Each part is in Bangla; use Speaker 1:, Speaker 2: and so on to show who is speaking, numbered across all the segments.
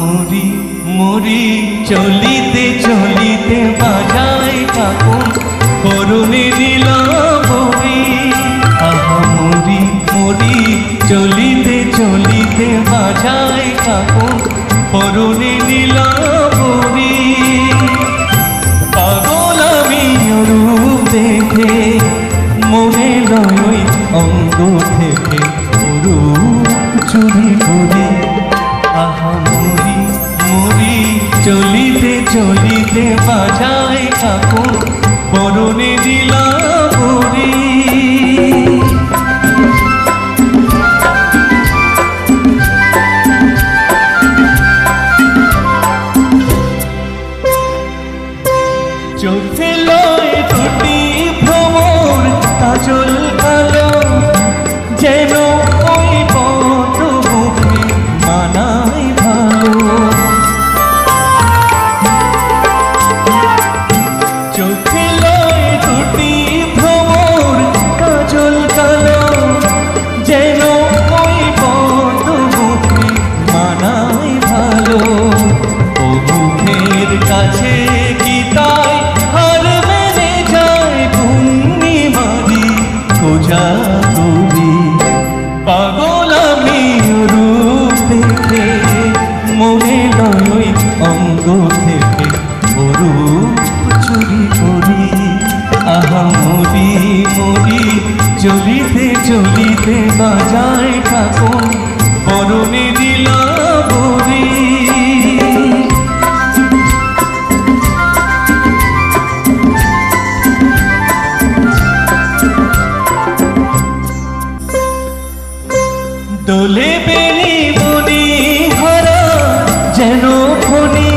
Speaker 1: মরি মরি চলিতে চলিতে বাজায় কাকুন করুণে নীলাম্বরী। আহা মরি মরি চলিতে চলিতে বাজায় কাকুন করুণে নীলাম্বরী। পাগল আমি রূপ দেখে মনে লয় অঙ্গ থেকে রূপ চুরি করি। আহা মরি মরি চলিতে চলিতে বাজায় কাকুন করুণে নীলাম্বরী। চোখে লয় দুটি ভ্রমর কাজল কালো যেন ওই পদ্মমুখে মানায় ভালো। চোখে লয় দুটি ভ্রমর কাজল কালো যেন ওই পদ্মমুখে মানায় ভালো। ও মুখের কাছে কি তাই হার মেনে যায় পূর্ণিমারি কোজা কবি। পাগল আমি রূপ দেখে মনে লয় অঙ্গ থেকে রূপ চুরি করি। আহা মরি মরি চলিতে চলিতে বাজায় কাকুন করুণে নীলাম্বরী। দোলে বেনি বনি হারা যেন ফণি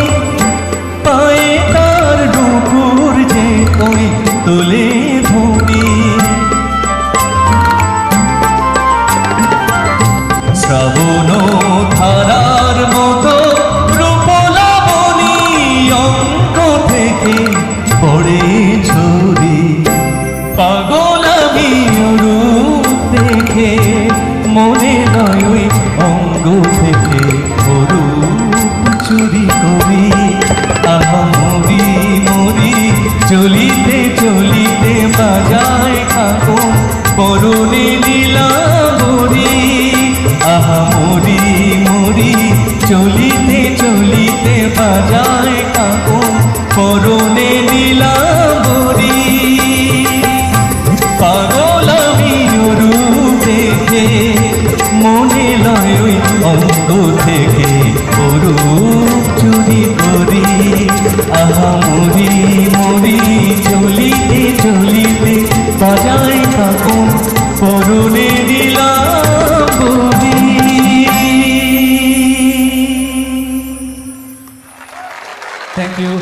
Speaker 1: পায়ে তার নুপুর যে কই তোলে ধনি। শ্রাবণ ধারার মতো রূপলাবণী অঙ্গ থেকে পড়ে ঝরি। পাগল আমি রূপ দেখে মনে লয় অঙ্গ থেকে রূপ চুরি করি। আহা মরি মরি চলিতে চলিতে বাজায় কাকুন করুণে নীলাম্বরী। আহা মরি মরি চলিতে চলিতে বাজায় কাকুন করুণে নীলাম্বরী। পাগল আমি রূপ দেখে মনে লয় অঙ্গ থেকে রূপ চুরি করি। আহা মরি মরি চলিতে চলিতে বাজায় কাকুন করুণে নীলাম্বরী। Thank you.